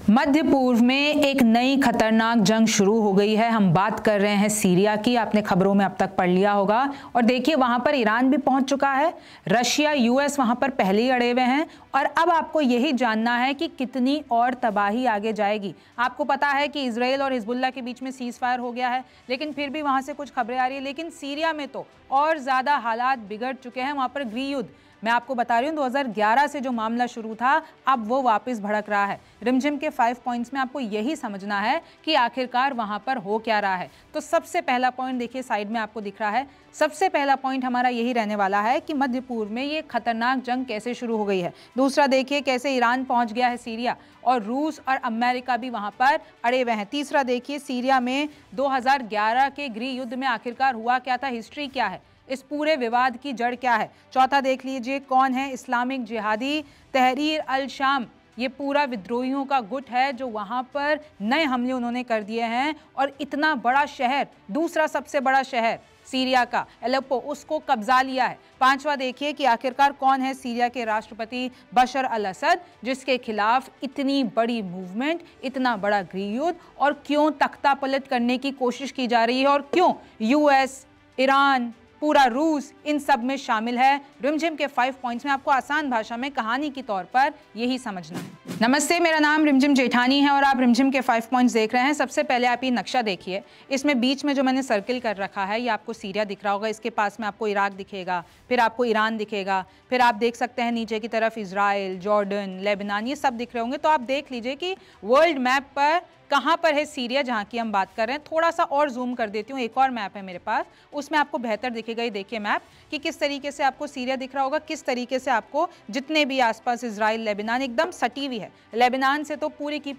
मध्य पूर्व में एक नई खतरनाक जंग शुरू हो गई है। हम बात कर रहे हैं सीरिया की। आपने खबरों में अब तक पढ़ लिया होगा। और देखिए वहां पर ईरान भी पहुंच चुका है, रशिया यूएस वहां पर पहले ही अड़े हुए हैं। और अब आपको यही जानना है कि कितनी और तबाही आगे जाएगी। आपको पता है कि इजराइल और हिजबुल्लाह के बीच में सीज फायर हो गया है, लेकिन फिर भी वहां से कुछ खबरें आ रही है। लेकिन सीरिया में तो और ज्यादा हालात बिगड़ चुके हैं। वहां पर गृह युद्ध, मैं आपको बता रही हूँ 2011 से जो मामला शुरू था अब वो वापस भड़क रहा है। रिमझिम के 5 पॉइंट्स में आपको यही समझना है कि आखिरकार वहां पर हो क्या रहा है। तो सबसे पहला पॉइंट देखिए साइड में आपको दिख रहा है। सबसे पहला पॉइंट हमारा यही रहने वाला है कि मध्य पूर्व में ये खतरनाक जंग कैसे शुरू हो गई है। दूसरा देखिए कैसे ईरान पहुंच गया है सीरिया और रूस और अमेरिका भी वहां पर अड़े हुए हैं। तीसरा देखिए सीरिया में 2011 के गृह युद्ध में आखिरकार हुआ क्या था, हिस्ट्री क्या है, इस पूरे विवाद की जड़ क्या है। चौथा देख लीजिए कौन है इस्लामिक जिहादी तहरीर अल शाम। ये पूरा विद्रोहियों का गुट है जो वहां पर नए हमले उन्होंने कर दिए हैं और इतना बड़ा शहर, दूसरा सबसे बड़ा शहर सीरिया का एलेप्पो, उसको कब्जा लिया है। पांचवा देखिए कि आखिरकार कौन है सीरिया के राष्ट्रपति बशर अल असद, जिसके खिलाफ इतनी बड़ी मूवमेंट, इतना बड़ा गृह युद्ध और क्यों तख्ता पलट करने की कोशिश की जा रही है और क्यों यूएस, ईरान, पूरा रूस इन सब में शामिल है। रिमझिम के 5 पॉइंट्स में आपको आसान भाषा में कहानी के तौर पर यही समझना है। नमस्ते, मेरा नाम रिमझिम जेठानी है और आप रिमझिम के 5 पॉइंट्स देख रहे हैं। सबसे पहले आप ये नक्शा देखिए, इसमें बीच में जो मैंने सर्किल कर रखा है ये आपको सीरिया दिख रहा होगा, इसके पास में आपको इराक दिखेगा, फिर आपको ईरान दिखेगा, फिर आप देख सकते हैं नीचे की तरफ इजराइल, जॉर्डन, लेबनान, ये सब दिख रहे होंगे। तो आप देख लीजिए कि वर्ल्ड मैप पर कहाँ पर है सीरिया जहाँ की हम बात कर रहे हैं। थोड़ा सा और जूम कर देती हूँ, एक और मैप है मेरे पास, उसमें आपको बेहतर दिखेगा। ये देखिए मैप कि किस तरीके से आपको सीरिया दिख रहा होगा, किस तरीके से आपको जितने भी आसपास इजराइल, लेबनान एकदम सटी हुई है। लेबनान से तो पूरी की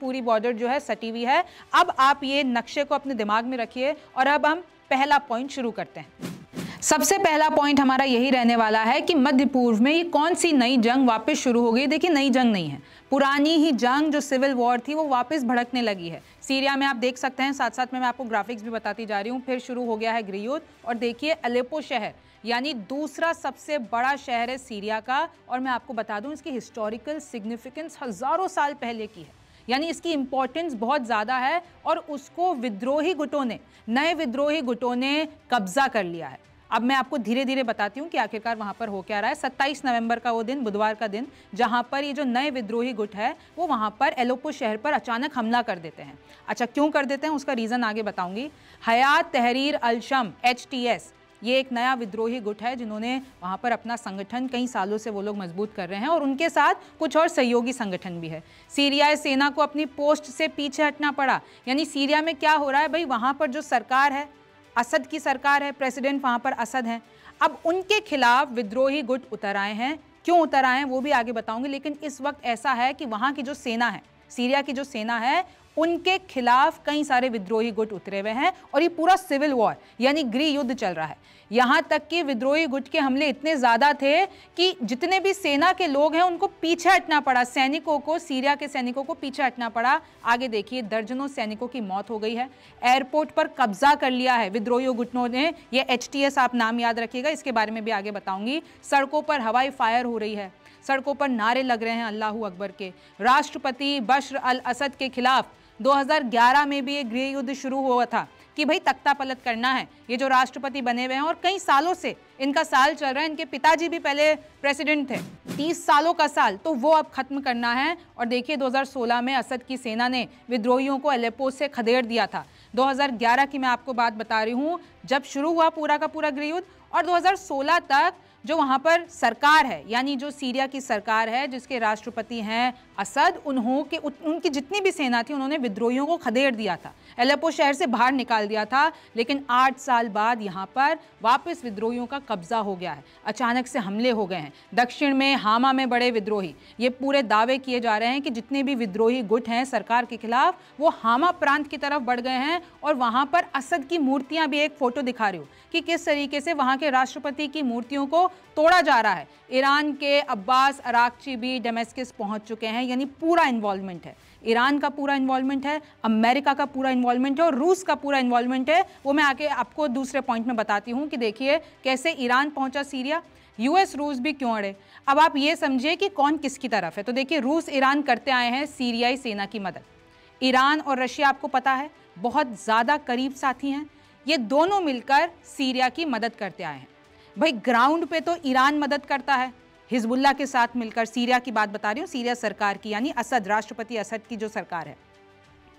पूरी बॉर्डर जो है सटी हुई है। अब आप ये नक्शे को अपने दिमाग में रखिए और अब हम पहला पॉइंट शुरू करते हैं। सबसे पहला पॉइंट हमारा यही रहने वाला है कि मध्य पूर्व में ये कौन सी नई जंग वापस शुरू हो गई। देखिए नई जंग नहीं है, पुरानी ही जंग जो सिविल वॉर थी वो वापस भड़कने लगी है सीरिया में। आप देख सकते हैं, साथ साथ में मैं आपको ग्राफिक्स भी बताती जा रही हूँ। फिर शुरू हो गया है गृह युद्ध और देखिए अलेप्पो शहर यानी दूसरा सबसे बड़ा शहर है सीरिया का। और मैं आपको बता दूं इसकी हिस्टोरिकल सिग्निफिकेंस हजारों साल पहले की है, यानी इसकी इंपॉर्टेंस बहुत ज़्यादा है और उसको विद्रोही गुटों ने, नए विद्रोही गुटों ने कब्जा कर लिया है। अब मैं आपको धीरे धीरे बताती हूँ कि आखिरकार वहाँ पर हो क्या रहा है। 27 नवंबर का वो दिन, बुधवार का दिन, जहाँ पर ये जो नए विद्रोही गुट है वो वहाँ पर एलेप्पो शहर पर अचानक हमला कर देते हैं। अच्छा, क्यों कर देते हैं उसका रीज़न आगे बताऊँगी। हयात तहरीर अल शम HTS, ये एक नया विद्रोही गुट है जिन्होंने वहाँ पर अपना संगठन कई सालों से वो लोग मजबूत कर रहे हैं और उनके साथ कुछ और सहयोगी संगठन भी है। सीरियाई सेना को अपनी पोस्ट से पीछे हटना पड़ा। यानी सीरिया में क्या हो रहा है भाई, वहाँ पर जो सरकार है, असद की सरकार है, प्रेसिडेंट वहाँ पर असद हैं, अब उनके खिलाफ विद्रोही गुट उतर आए हैं। क्यों उतर आए हैं वो भी आगे बताऊंगी। लेकिन इस वक्त ऐसा है कि वहाँ की जो सेना है, सीरिया की जो सेना है, उनके खिलाफ कई सारे विद्रोही गुट उतरे हुए हैं और ये पूरा सिविल वॉर यानी गृह युद्ध चल रहा है। यहाँ तक कि विद्रोही गुट के हमले इतने ज़्यादा थे कि जितने भी सेना के लोग हैं उनको पीछे हटना पड़ा, सैनिकों को, सीरिया के सैनिकों को पीछे हटना पड़ा। आगे देखिए दर्जनों सैनिकों की मौत हो गई है। एयरपोर्ट पर कब्जा कर लिया है विद्रोही गुटों ने, ये HTS आप नाम याद रखिएगा, इसके बारे में भी आगे बताऊंगी। सड़कों पर हवाई फायर हो रही है, सड़कों पर नारे लग रहे हैं अल्लाहू अकबर के। राष्ट्रपति बशर अल असद के खिलाफ 2011 में भी एक गृह युद्ध शुरू हुआ था कि भाई तख्ता पलट करना है। ये जो राष्ट्रपति बने हुए हैं और कई सालों से इनका साल चल रहा है, इनके पिताजी भी पहले प्रेसिडेंट थे, 30 सालों का साल, तो वो अब खत्म करना है। और देखिए 2016 में असद की सेना ने विद्रोहियों को एलेप्पो से खदेड़ दिया था। 2011 की मैं आपको बात बता रही हूँ जब शुरू हुआ पूरा का पूरा गृह युद्ध, और 2016 तक जो वहाँ पर सरकार है यानी जो सीरिया की सरकार है जिसके राष्ट्रपति हैं असद, उनकी जितनी भी सेना थी उन्होंने विद्रोहियों को खदेड़ दिया था, एलेप्पो शहर से बाहर निकाल दिया था। लेकिन 8 साल बाद यहाँ पर वापस विद्रोहियों का कब्जा हो गया है, अचानक से हमले हो गए हैं। दक्षिण में हामा में बड़े विद्रोही, ये पूरे दावे किए जा रहे हैं कि जितने भी विद्रोही गुट हैं सरकार के खिलाफ वो हामा प्रांत की तरफ बढ़ गए हैं। और वहाँ पर असद की मूर्तियाँ भी, एक फोटो दिखा रही हूँ कि किस तरीके से वहाँ के राष्ट्रपति की मूर्तियों को तोड़ा जा रहा है। ईरान के अब्बास अराक्ची भी डेमेस्किस पहुंच चुके हैं, यानी पूरा इन्वॉल्वमेंट है। ईरान का पूरा इन्वॉल्वमेंट है, अमेरिका का पूरा इन्वॉल्वमेंट है और रूस का पूरा इन्वॉल्वमेंट है। वो मैं आगे आपको दूसरे पॉइंट में बताती हूँ कि देखिए कैसे ईरान पहुंचा सीरिया, यूएस रूस भी क्यों अड़े? अब आप ये समझिए कि कौन किसकी तरफ है। तो देखिए, रूस ईरान करते आए हैं सीरियाई सेना की मदद। ईरान और रशिया आपको पता है बहुत ज़्यादा करीब साथी हैं। ये दोनों मिलकर सीरिया की मदद करते आए हैं। भाई ग्राउंड पे तो ईरान मदद करता है हिजबुल्लाह के साथ मिलकर, सीरिया की बात बता रही हूँ, सीरिया सरकार की, यानी असद, राष्ट्रपति असद की जो सरकार है।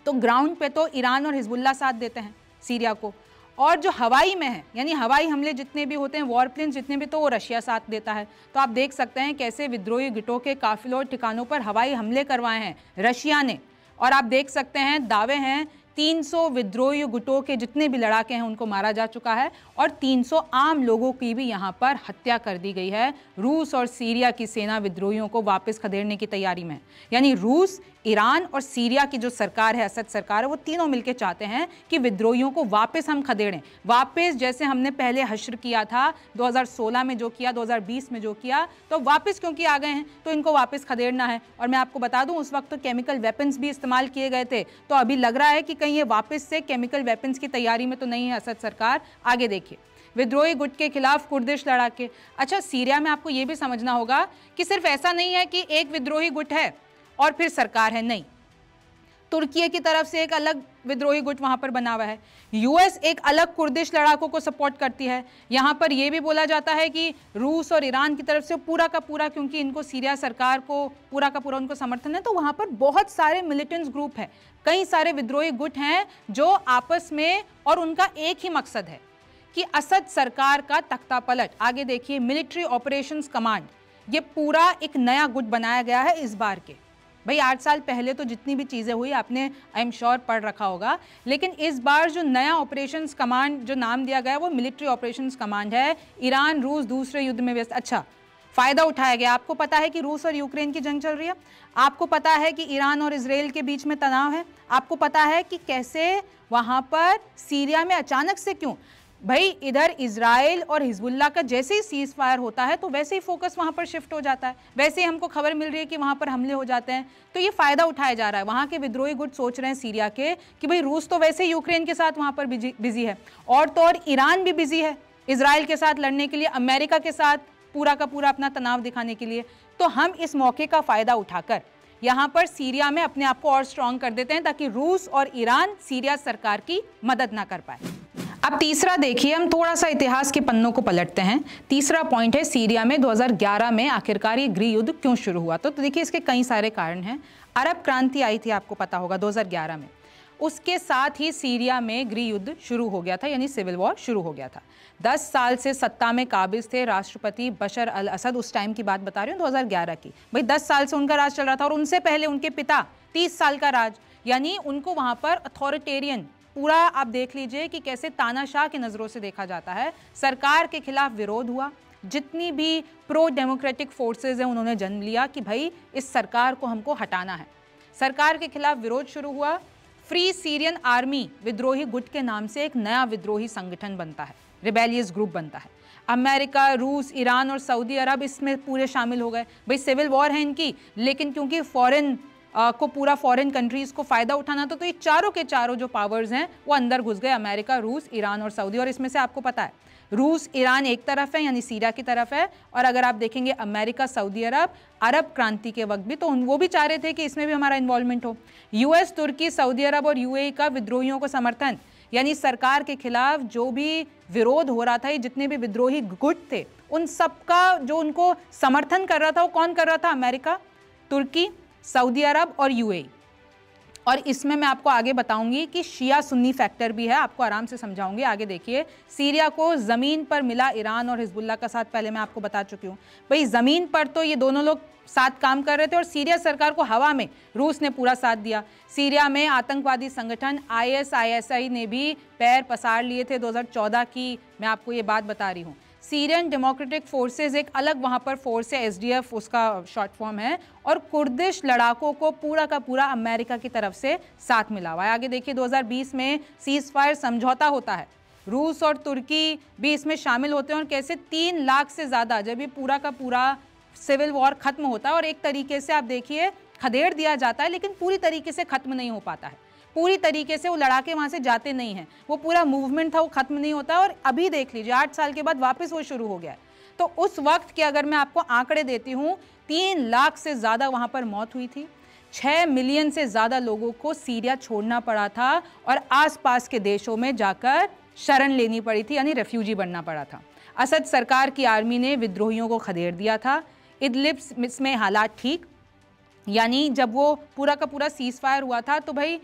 तो ग्राउंड पे तो ईरान और हिजबुल्लाह साथ देते हैं सीरिया को, और जो हवाई में है, यानी हवाई हमले जितने भी होते हैं, वॉरप्लेन जितने भी, तो वो रशिया साथ देता है। तो आप देख सकते हैं कैसे विद्रोही गुटों के काफिलों और ठिकानों पर हवाई हमले करवाए हैं रशिया ने। और आप देख सकते हैं दावे हैं 300 विद्रोही गुटों के जितने भी लड़ाके हैं उनको मारा जा चुका है, और 300 आम लोगों की भी यहाँ पर हत्या कर दी गई है। रूस और सीरिया की सेना विद्रोहियों को वापस खदेड़ने की तैयारी में है। यानी रूस, ईरान और सीरिया की जो सरकार है, असद सरकार है, वो तीनों मिलकर चाहते हैं कि विद्रोहियों को वापस हम खदेड़ें, वापस जैसे हमने पहले हश्र किया था 2016 में जो किया, 2020 में जो किया, तो वापस क्योंकि आ गए हैं तो इनको वापस खदेड़ना है। और मैं आपको बता दूं उस वक्त तो केमिकल वेपन्स भी इस्तेमाल किए गए थे, तो अभी लग रहा है कि कहीं ये वापस से केमिकल वेपन्स की तैयारी में तो नहीं है असद सरकार। आगे देखिए, विद्रोही गुट के खिलाफ कुर्दिश लड़ाके। अच्छा, सीरिया में आपको यह भी समझना होगा कि सिर्फ ऐसा नहीं है कि एक विद्रोही गुट है और फिर सरकार है, नहीं, तुर्की की तरफ से एक अलग विद्रोही गुट वहां पर बना हुआ है। यूएस एक अलग कुर्दिश लड़ाकों को सपोर्ट करती है। यहां पर यह भी बोला जाता है कि रूस और ईरान की तरफ से पूरा का पूरा, क्योंकि इनको सीरिया सरकार को पूरा का पूरा उनको समर्थन है, तो वहां पर बहुत सारे मिलिटेंट्स ग्रुप हैं, कई सारे विद्रोही गुट हैं जो आपस में, और उनका एक ही मकसद है कि असद सरकार का तख्ता पलट। आगे देखिए, मिलिट्री ऑपरेशंस कमांड, ये पूरा एक नया गुट बनाया गया है इस बार के। भाई 8 साल पहले तो जितनी भी चीज़ें हुई आपने आई एम श्योर पढ़ रखा होगा, लेकिन इस बार जो नया ऑपरेशंस कमांड जो नाम दिया गया है वो मिलिट्री ऑपरेशंस कमांड है। ईरान रूस दूसरे युद्ध में व्यस्त। अच्छा, फायदा उठाया गया। आपको पता है कि रूस और यूक्रेन की जंग चल रही है, आपको पता है कि ईरान और इजराइल के बीच में तनाव है, आपको पता है कि कैसे वहां पर सीरिया में अचानक से क्यों, भाई इधर इजराइल और हिजबुल्लाह का जैसे ही सीज फायर होता है तो वैसे ही फोकस वहां पर शिफ्ट हो जाता है, वैसे ही हमको खबर मिल रही है कि वहां पर हमले हो जाते हैं। तो ये फायदा उठाया जा रहा है। वहां के विद्रोही गुट सोच रहे हैं सीरिया के कि भाई रूस तो वैसे ही यूक्रेन के साथ वहां पर बिजी है, और तो और ईरान भी बिजी है इजराइल के साथ लड़ने के लिए, अमेरिका के साथ पूरा का पूरा अपना तनाव दिखाने के लिए। तो हम इस मौके का फायदा उठाकर यहाँ पर सीरिया में अपने आप को और स्ट्रांग कर देते हैं ताकि रूस और ईरान सीरिया सरकार की मदद ना कर पाए। अब तीसरा देखिए, हम थोड़ा सा इतिहास के पन्नों को पलटते हैं। तीसरा पॉइंट है सीरिया में 2011 में आखिरकार ये गृह युद्ध क्यों शुरू हुआ। तो देखिए इसके कई सारे कारण हैं। अरब क्रांति आई थी, आपको पता होगा 2011 में, उसके साथ ही सीरिया में गृह युद्ध शुरू हो गया था, यानी सिविल वॉर शुरू हो गया था। 10 साल से सत्ता में काबिज थे राष्ट्रपति बशर अल असद, उस टाइम की बात बता रही हूँ 2011 की। भाई 10 साल से उनका राज चल रहा था, और उनसे पहले उनके पिता 30 साल का राज, यानी उनको वहां पर अथॉरिटेरियन पूरा आप देख लीजिए कि कैसे तानाशाह की नज़रों से देखा जाता है। सरकार के खिलाफ विरोध हुआ, जितनी भी प्रो डेमोक्रेटिक फोर्सेज हैं उन्होंने जन्म लिया कि भाई इस सरकार को हमको हटाना है। सरकार के खिलाफ विरोध शुरू हुआ। फ्री सीरियन आर्मी विद्रोही गुट के नाम से एक नया विद्रोही संगठन बनता है, रिबेलियस ग्रुप बनता है। अमेरिका, रूस, ईरान और सऊदी अरब इसमें पूरे शामिल हो गए। भाई सिविल वॉर है इनकी, लेकिन क्योंकि पूरा फॉरेन कंट्रीज को फायदा उठाना था, तो ये चारों के चारों जो पावर्स हैं वो अंदर घुस गए, अमेरिका, रूस, ईरान और सऊदी। और इसमें से आपको पता है रूस, ईरान एक तरफ है यानी सीरिया की तरफ है, और अगर आप देखेंगे अमेरिका, सऊदी अरब, अरब क्रांति के वक्त भी तो वो भी चाह रहे थे कि इसमें भी हमारा इन्वॉल्वमेंट हो। यूएस, तुर्की, सऊदी अरब और यूएई का विद्रोहियों को समर्थन, यानी सरकार के खिलाफ जो भी विरोध हो रहा था, जितने भी विद्रोही गुट थे उन सबका जो उनको समर्थन कर रहा था वो कौन कर रहा था? अमेरिका, तुर्की, सऊदी अरब और यूएई। और इसमें मैं आपको आगे बताऊंगी कि शिया सुन्नी फैक्टर भी है, आपको आराम से समझाऊंगी। आगे देखिए, सीरिया को जमीन पर मिला ईरान और हिजबुल्लाह का साथ, पहले मैं आपको बता चुकी हूँ। भाई जमीन पर तो ये दोनों लोग साथ काम कर रहे थे, और सीरिया सरकार को हवा में रूस ने पूरा साथ दिया। सीरिया में आतंकवादी संगठन ISIS ने भी पैर पसार लिए थे 2014 की, मैं आपको ये बात बता रही हूँ। सीरियन डेमोक्रेटिक फोर्सेज एक अलग वहाँ पर फोर्स है, SDF उसका शॉर्ट फॉर्म है, और कुर्दिश लड़ाकों को पूरा का पूरा अमेरिका की तरफ से साथ मिला हुआ है। आगे देखिए, 2020 में सीज फायर समझौता होता है, रूस और तुर्की भी इसमें शामिल होते हैं, और कैसे 3 लाख से ज़्यादा जब ये पूरा का पूरा सिविल वॉर खत्म होता है, और एक तरीके से आप देखिए खदेड़ दिया जाता है, लेकिन पूरी तरीके से खत्म नहीं हो पाता है, पूरी तरीके से वो लड़ाके वहां से जाते नहीं हैं, वो पूरा मूवमेंट था वो खत्म नहीं होता। और अभी देख लीजिए 8 साल के बाद वापस वो शुरू हो गया है। तो उस वक्त के अगर मैं आपको आंकड़े देती हूँ, 3 लाख से ज़्यादा वहाँ पर मौत हुई थी, 6 मिलियन से ज़्यादा लोगों को सीरिया छोड़ना पड़ा था और आसपास के देशों में जाकर शरण लेनी पड़ी थी, यानी रेफ्यूजी बनना पड़ा था। असद सरकार की आर्मी ने विद्रोहियों को खदेड़ दिया था। इदलिब में हालात ठीक, यानी जब वो पूरा का पूरा सीज फायर हुआ था तो भाई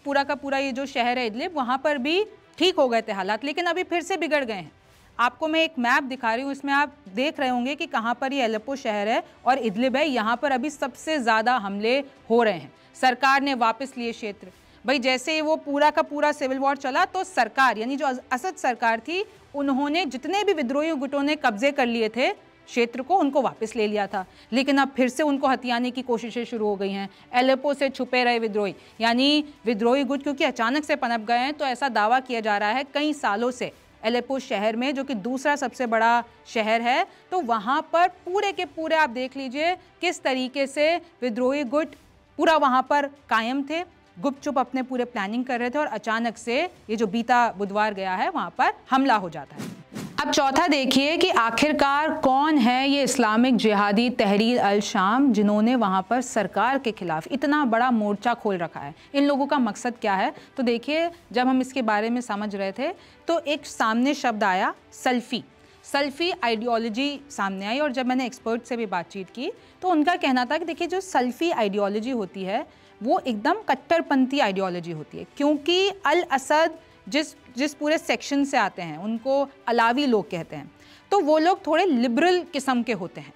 पूरा का पूरा ये जो शहर है इदलिब, वहाँ पर भी ठीक हो गए थे हालात, लेकिन अभी फिर से बिगड़ गए हैं। आपको मैं एक मैप दिखा रही हूँ, इसमें आप देख रहे होंगे कि कहाँ पर ये अलेप्पो शहर है और इदलिब है, यहाँ पर अभी सबसे ज़्यादा हमले हो रहे हैं। सरकार ने वापस लिए क्षेत्र। भाई जैसे वो पूरा का पूरा सिविल वॉर चला तो सरकार, यानी जो असद सरकार थी, उन्होंने जितने भी विद्रोही गुटों ने कब्जे कर लिए थे क्षेत्र को, उनको वापस ले लिया था, लेकिन अब फिर से उनको हथियाने की कोशिशें शुरू हो गई हैं। अलेप्पो से छुपे रहे विद्रोही, यानी विद्रोही गुट क्योंकि अचानक से पनप गए हैं, तो ऐसा दावा किया जा रहा है कई सालों से अलेप्पो शहर में, जो कि दूसरा सबसे बड़ा शहर है, तो वहाँ पर पूरे के पूरे आप देख लीजिए किस तरीके से विद्रोही गुट पूरा वहाँ पर कायम थे, गुपचुप अपने पूरे प्लानिंग कर रहे थे और अचानक से ये जो बीता बुधवार गया है वहाँ पर हमला हो जाता है। अब चौथा देखिए कि आखिरकार कौन है ये इस्लामिक जिहादी तहरीर अल शाम, जिन्होंने वहाँ पर सरकार के खिलाफ इतना बड़ा मोर्चा खोल रखा है। इन लोगों का मकसद क्या है? तो देखिए, जब हम इसके बारे में समझ रहे थे तो एक सामने शब्द आया सल्फी आइडियोलॉजी सामने आई, और जब मैंने एक्सपर्ट से भी बातचीत की तो उनका कहना था कि देखिए जो सल्फी आइडियोलॉजी होती है वो एकदम कट्टरपंथी आइडियोलॉजी होती है, क्योंकि अल असद जिस पूरे सेक्शन से आते हैं उनको अलावी लोग कहते हैं, तो वो लोग थोड़े लिबरल किस्म के होते हैं।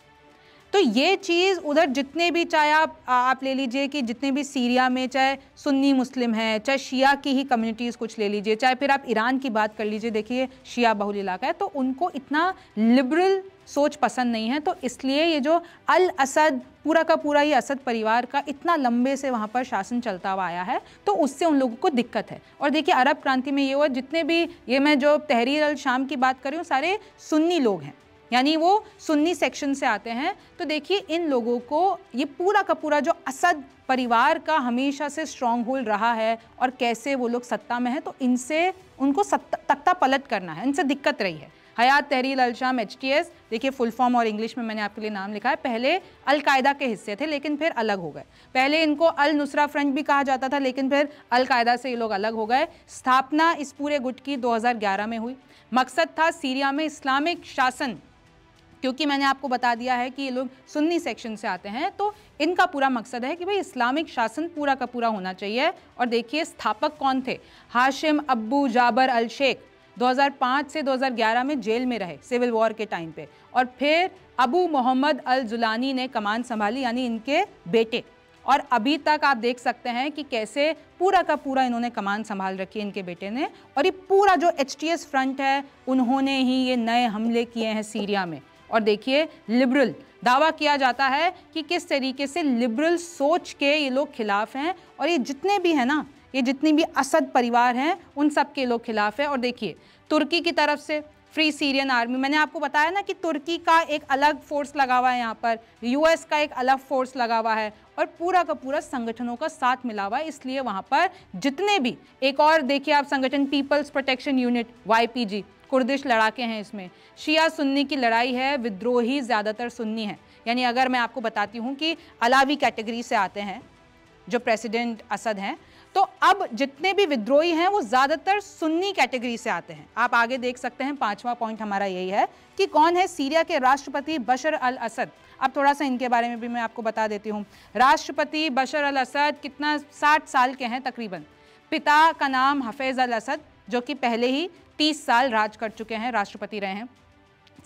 तो ये चीज़ उधर जितने भी, चाहे आप ले लीजिए कि जितने भी सीरिया में चाहे सुन्नी मुस्लिम हैं, चाहे शिया की ही कम्युनिटीज़ कुछ ले लीजिए, चाहे फिर आप ईरान की बात कर लीजिए, देखिए शिया बहुल इलाका है, तो उनको इतना लिबरल सोच पसंद नहीं है। तो इसलिए ये जो अल असद पूरा का पूरा ये असद परिवार का इतना लंबे से वहाँ पर शासन चलता हुआ आया है, तो उससे उन लोगों को दिक्कत है। और देखिए अरब क्रांति में ये हुआ, जितने भी ये मैं जो तहरीर अल शाम की बात कर रही हूँ सारे सुन्नी लोग हैं, यानी वो सुन्नी सेक्शन से आते हैं। तो देखिए इन लोगों को ये पूरा का पूरा जो असद परिवार का हमेशा से स्ट्रॉन्ग होल्ड रहा है और कैसे वो लोग सत्ता में हैं, तो इनसे उनको तख्ता पलट करना है, इनसे दिक्कत रही है। हयात तहरीर अल शाम HTS, देखिए फुल फॉर्म और इंग्लिश में मैंने आपके लिए नाम लिखा है। पहले अल कायदा के हिस्से थे लेकिन फिर अलग हो गए। पहले इनको अल नुसरा फ्रंट भी कहा जाता था, लेकिन फिर अल कायदा से ये लोग अलग हो गए। स्थापना इस पूरे गुट की 2011 में हुई। मकसद था सीरिया में इस्लामिक शासन, क्योंकि मैंने आपको बता दिया है कि ये लोग सुन्नी सेक्शन से आते हैं, तो इनका पूरा मकसद है कि भाई इस्लामिक शासन पूरा का पूरा होना चाहिए। और देखिए स्थापक कौन थे? हाशिम अब्बू जाबर अल शेख 2005 से 2011 में जेल में रहे सिविल वॉर के टाइम पे, और फिर अबू मोहम्मद अल जुलानी ने कमान संभाली, यानी इनके बेटे। और अभी तक आप देख सकते हैं कि कैसे पूरा का पूरा इन्होंने कमान संभाल रखी है इनके बेटे ने। और ये पूरा जो HTS फ्रंट है उन्होंने ही ये नए हमले किए हैं सीरिया में। और देखिए लिबरल दावा किया जाता है कि किस तरीके से लिबरल सोच के ये लोग खिलाफ हैं, और ये जितने भी हैं ना, ये जितनी भी असद परिवार हैं उन सब के लोग खिलाफ है। और देखिए तुर्की की तरफ से फ्री सीरियन आर्मी, मैंने आपको बताया ना कि तुर्की का एक अलग फोर्स लगा हुआ है, यहाँ पर US का एक अलग फोर्स लगा हुआ है, और पूरा का पूरा संगठनों का साथ मिला हुआ है। इसलिए वहाँ पर जितने भी, एक और देखिए आप संगठन people's protection unit YPG, Kurdish लड़ाके हैं इसमें। शिया सुन्नी की लड़ाई है, विद्रोही ज़्यादातर सुन्नी हैं। यानी अगर मैं आपको बताती हूँ कि अलावी कैटेगरी से आते हैं जो प्रेसिडेंट असद हैं, तो अब जितने भी विद्रोही हैं वो ज़्यादातर सुन्नी कैटेगरी से आते हैं। आप आगे देख सकते हैं, 5वां पॉइंट हमारा यही है कि कौन है सीरिया के राष्ट्रपति बशर अल असद। अब थोड़ा सा इनके बारे में भी मैं आपको बता देती हूँ। राष्ट्रपति बशर अल असद कितना 60 साल के हैं तकरीबन। पिता का नाम हफेज़ अल असद, जो कि पहले ही 30 साल राज कर चुके हैं, राष्ट्रपति रहे हैं।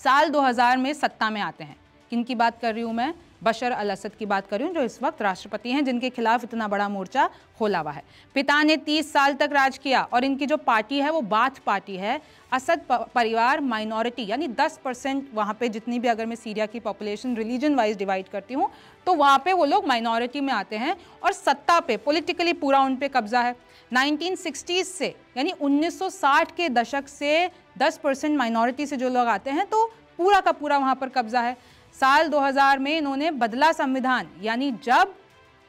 साल 2000 में सत्ता में आते हैं। किन की बात कर रही हूँ मैं? बशर अल असद की बात कर रही हूँ, जो इस वक्त राष्ट्रपति हैं, जिनके खिलाफ इतना बड़ा मोर्चा खोला हुआ है। पिता ने 30 साल तक राज किया, और इनकी जो पार्टी है वो बाथ पार्टी है। असद परिवार माइनॉरिटी, यानी 10% वहाँ पे, जितनी भी अगर मैं सीरिया की पॉपुलेशन रिलीजन वाइज डिवाइड करती हूँ तो वहाँ पे वो लोग माइनॉरिटी में आते हैं, और सत्ता पे पॉलिटिकली पूरा उन पे कब्जा है। 1960s से, यानी 1960 के दशक से 10% माइनॉरिटी से जो लोग आते हैं, तो पूरा का पूरा वहाँ पर कब्जा है। साल 2000 में इन्होंने बदला संविधान, यानी जब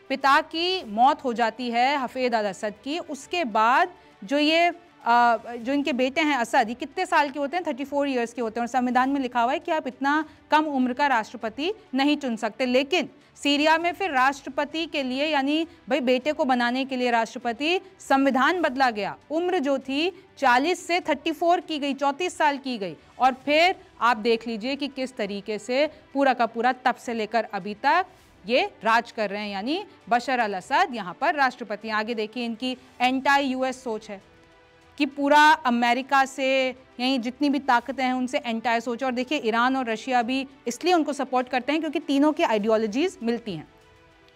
पिता की मौत हो जाती है हफेज़ अल असद की, उसके बाद जो ये जो इनके बेटे हैं असद, ये कितने साल के होते हैं? 34 ईयर्स के होते हैं। और संविधान में लिखा हुआ है कि आप इतना कम उम्र का राष्ट्रपति नहीं चुन सकते। लेकिन सीरिया में फिर राष्ट्रपति के लिए, यानी भाई बेटे को बनाने के लिए राष्ट्रपति, संविधान बदला गया। उम्र जो थी 40 से 34 की गई, 34 साल की गई। और फिर आप देख लीजिए कि किस तरीके से पूरा का पूरा तब से लेकर अभी तक ये राज कर रहे हैं, यानी बशर अल असद यहाँ पर राष्ट्रपति। आगे देखिए इनकी एंटी यूएस सोच है कि पूरा अमेरिका से, यहीं जितनी भी ताकतें हैं उनसे एंटी सोच। और देखिए ईरान और रशिया भी इसलिए उनको सपोर्ट करते हैं क्योंकि तीनों की आइडियोलॉजीज मिलती हैं।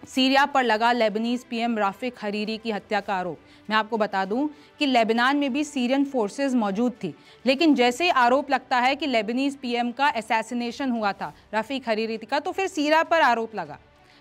सीरिया पर लगा लेबनीज पीएम राफिक हरीरी की हत्या का आरोप। मैं आपको बता दूं कि लेबनान में भी सीरियन फोर्सेस मौजूद थी, लेकिन जैसे ही आरोप लगता है कि लेबनीज पीएम का असैसिनेशन हुआ था राफिक हरीरी का, तो फिर सीरिया पर आरोप लगा।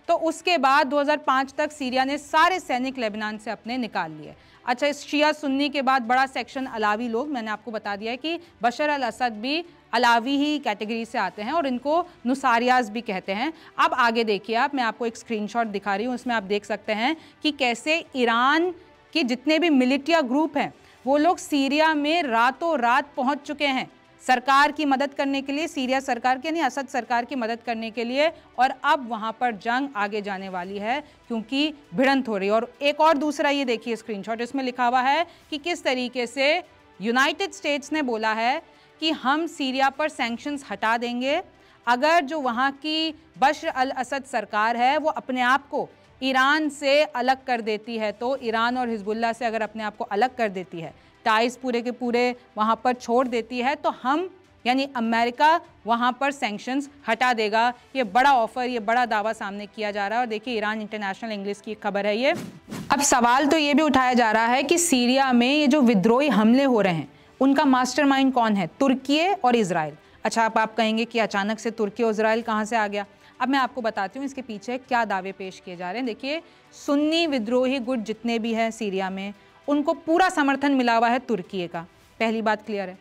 तो उसके बाद 2005 तक सीरिया ने सारे सैनिक लेबनान से अपने निकाल लिए। अच्छा, इस शिया सुन्नी के बाद बड़ा सेक्शन अलावी लोग, मैंने आपको बता दिया है कि बशर अल असद भी अलावी ही कैटेगरी से आते हैं और इनको नुसारियाज भी कहते हैं। अब आगे देखिए आप, मैं आपको एक स्क्रीनशॉट दिखा रही हूँ, उसमें आप देख सकते हैं कि कैसे ईरान के जितने भी मिलिटिया ग्रुप हैं वो लोग सीरिया में रातों रात पहुँच चुके हैं सरकार की मदद करने के लिए, सीरिया सरकार के नहीं, असद सरकार की मदद करने के लिए। और अब वहां पर जंग आगे जाने वाली है क्योंकि भिड़ंत हो रही है। और एक और दूसरा ये देखिए स्क्रीनशॉट, इसमें लिखा हुआ है कि किस तरीके से यूनाइटेड स्टेट्स ने बोला है कि हम सीरिया पर सैंक्शंस हटा देंगे अगर जो वहाँ की बशर अल असद सरकार है वो अपने आप को ईरान से अलग कर देती है। तो ईरान और हिजबुल्लाह से अगर अपने आप को अलग कर देती है, टाइज पूरे के पूरे वहाँ पर छोड़ देती है, तो हम यानी अमेरिका वहाँ पर सैंक्शंस हटा देगा। ये बड़ा ऑफर, ये बड़ा दावा सामने किया जा रहा है। और देखिए ईरान इंटरनेशनल इंग्लिश की खबर है ये। अब सवाल तो ये भी उठाया जा रहा है कि सीरिया में ये जो विद्रोही हमले हो रहे हैं उनका मास्टरमाइंड कौन है? तुर्की और इजराइल। अच्छा, अब आप कहेंगे कि अचानक से तुर्की और इजराइल कहाँ से आ गया? अब मैं आपको बताती हूँ इसके पीछे क्या दावे पेश किए जा रहे हैं। देखिए, सुन्नी विद्रोही गुट जितने भी हैं सीरिया में, उनको पूरा समर्थन मिला हुआ है तुर्की का। पहली बात क्लियर है।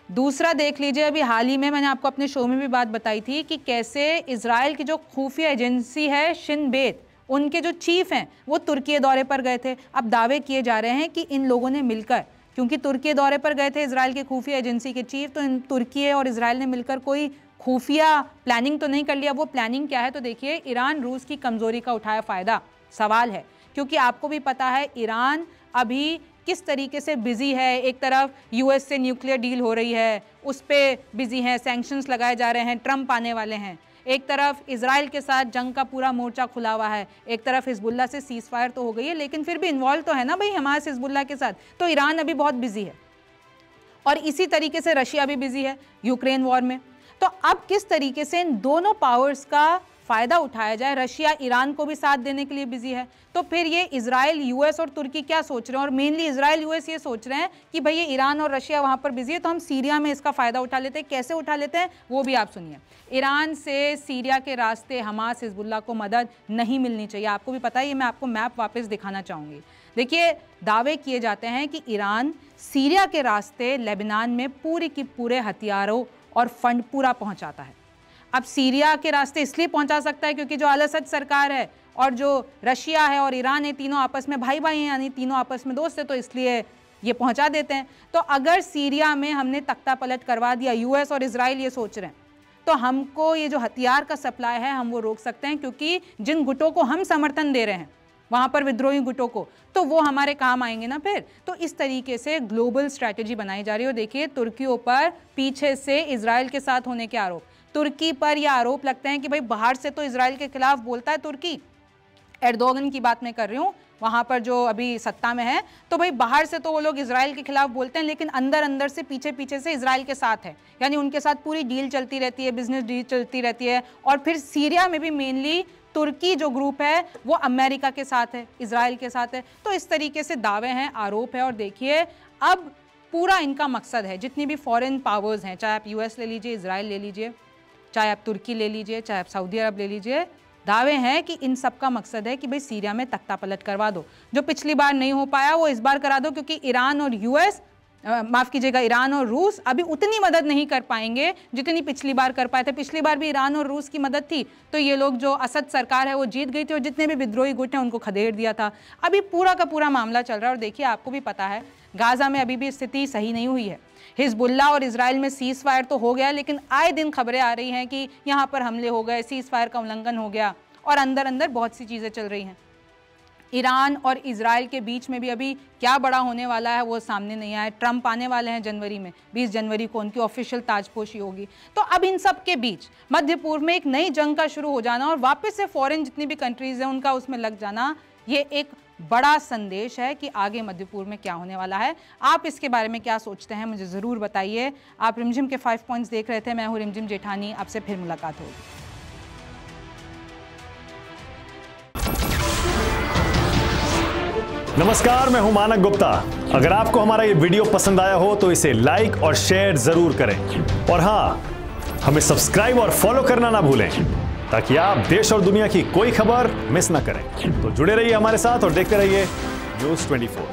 दूसरा देख लीजिए, अभी हाल ही में मैंने आपको अपने शो में भी बात बताई थी कि कैसे इजराइल की जो खुफिया एजेंसी है शिन बेत, उनके जो चीफ हैं वो तुर्की दौरे पर गए थे। अब दावे किए जा रहे हैं कि इन लोगों ने मिलकर, क्योंकि तुर्की दौरे पर गए थे इजराइल के खुफिया एजेंसी के चीफ, तो इन तुर्की और इजराइल ने मिलकर कोई खुफिया प्लानिंग तो नहीं कर लिया। वो प्लानिंग क्या है? तो देखिए, ईरान रूस की कमजोरी का उठाया फायदा। सवाल है, क्योंकि आपको भी पता है ईरान अभी किस तरीके से बिजी है। एक तरफ यूएस से न्यूक्लियर डील हो रही है, उस पर बिजी है, सैंक्शंस लगाए जा रहे हैं, ट्रंप आने वाले हैं। एक तरफ इजराइल के साथ जंग का पूरा मोर्चा खुला हुआ है, एक तरफ हिजबुल्लाह से सीज फायर तो हो गई है, लेकिन फिर भी इन्वॉल्व तो है ना भाई हमास हिजबुल्लाह के साथ। तो ईरान अभी बहुत बिजी है और इसी तरीके से रशिया भी बिजी है यूक्रेन वॉर में। तो अब किस तरीके से इन दोनों पावर्स का फायदा उठाया जाए? रशिया ईरान को भी साथ देने के लिए बिजी है, तो फिर ये इजराइल, यूएस और तुर्की क्या सोच रहे हैं? और मेनली इजराइल यूएस ये सोच रहे हैं कि भाई ये ईरान और रशिया वहां पर बिजी है, तो हम सीरिया में इसका फायदा उठा लेते हैं। कैसे उठा लेते हैं वो भी आप सुनिए। ईरान से सीरिया के रास्ते हमास हिजबुल्लाह को मदद नहीं मिलनी चाहिए। आपको भी पता है, ये मैं आपको मैप वापस दिखाना चाहूँगी। देखिए, दावे किए जाते हैं कि ईरान सीरिया के रास्ते लेबनान में पूरे की पूरे हथियारों और फंड पूरा पहुँचाता है। अब सीरिया के रास्ते इसलिए पहुंचा सकता है क्योंकि जो अल असद सरकार है और जो रशिया है और ईरान है, तीनों आपस में भाई भाई हैं, यानी तीनों आपस में दोस्त है, तो इसलिए ये पहुंचा देते हैं। तो अगर सीरिया में हमने तख्ता पलट करवा दिया, यूएस और इजराइल ये सोच रहे हैं, तो हमको ये जो हथियार का सप्लाई है हम वो रोक सकते हैं, क्योंकि जिन गुटों को हम समर्थन दे रहे हैं वहाँ पर विद्रोही गुटों को, तो वो हमारे काम आएंगे ना फिर। तो इस तरीके से ग्लोबल स्ट्रैटेजी बनाई जा रही है। देखिए, तुर्कियों पर पीछे से इजराइल के साथ होने के आरोप, तुर्की पर यह आरोप लगते हैं कि भाई बाहर से तो इजराइल के खिलाफ बोलता है तुर्की, एर्दोगन की बात मैं कर रही हूँ, वहाँ पर जो अभी सत्ता में है, तो भाई बाहर से तो वो लोग इजराइल के खिलाफ बोलते हैं, लेकिन अंदर अंदर से पीछे पीछे से इजराइल के साथ है, यानी उनके साथ पूरी डील चलती रहती है, बिजनेस डील चलती रहती है। और फिर सीरिया में भी मेनली तुर्की जो ग्रुप है वो अमेरिका के साथ है, इजराइल के साथ है। तो इस तरीके से दावे हैं, आरोप है। और देखिए, अब पूरा इनका मकसद है, जितनी भी फॉरेन पावर्स हैं, चाहे आप यूएस ले लीजिए, इजराइल ले लीजिए, चाहे आप तुर्की ले लीजिए, चाहे आप सऊदी अरब ले लीजिए, दावे हैं कि इन सब का मकसद है कि भाई सीरिया में तख्ता पलट करवा दो। जो पिछली बार नहीं हो पाया वो इस बार करा दो, क्योंकि ईरान और यूएस माफ़ कीजिएगा, ईरान और रूस अभी उतनी मदद नहीं कर पाएंगे जितनी पिछली बार कर पाए थे। पिछली बार भी ईरान और रूस की मदद थी तो ये लोग, जो असद सरकार है वो जीत गई थी और जितने भी विद्रोही गुट हैं उनको खदेड़ दिया था। अभी पूरा का पूरा मामला चल रहा है और देखिए आपको भी पता है गाज़ा में अभी भी स्थिति सही नहीं हुई है। हिजबुल्लाह और इजराइल में सीज़ फायर तो हो गया, लेकिन आए दिन खबरें आ रही हैं कि यहाँ पर हमले हो गए, सीज़ फायर का उल्लंघन हो गया और अंदर अंदर बहुत सी चीज़ें चल रही हैं। ईरान और इजराइल के बीच में भी अभी क्या बड़ा होने वाला है वो सामने नहीं आया। ट्रंप आने वाले हैं जनवरी में, 20 जनवरी को उनकी ऑफिशियल ताजपोशी होगी। तो अब इन सब के बीच मध्य पूर्व में एक नई जंग का शुरू हो जाना और वापस से फॉरेन जितनी भी कंट्रीज हैं उनका उसमें लग जाना, ये एक बड़ा संदेश है कि आगे मध्य पूर्व में क्या होने वाला है। आप इसके बारे में क्या सोचते हैं मुझे ज़रूर बताइए। आप रिमझिम के 5 पॉइंट्स देख रहे थे, मैं हूँ रिमझिम जेठानी, आपसे फिर मुलाकात होगी। नमस्कार, मैं हूं मानक गुप्ता। अगर आपको हमारा ये वीडियो पसंद आया हो तो इसे लाइक और शेयर जरूर करें और हाँ, हमें सब्सक्राइब और फॉलो करना ना भूलें ताकि आप देश और दुनिया की कोई खबर मिस ना करें। तो जुड़े रहिए हमारे साथ और देखते रहिए न्यूज़ 24।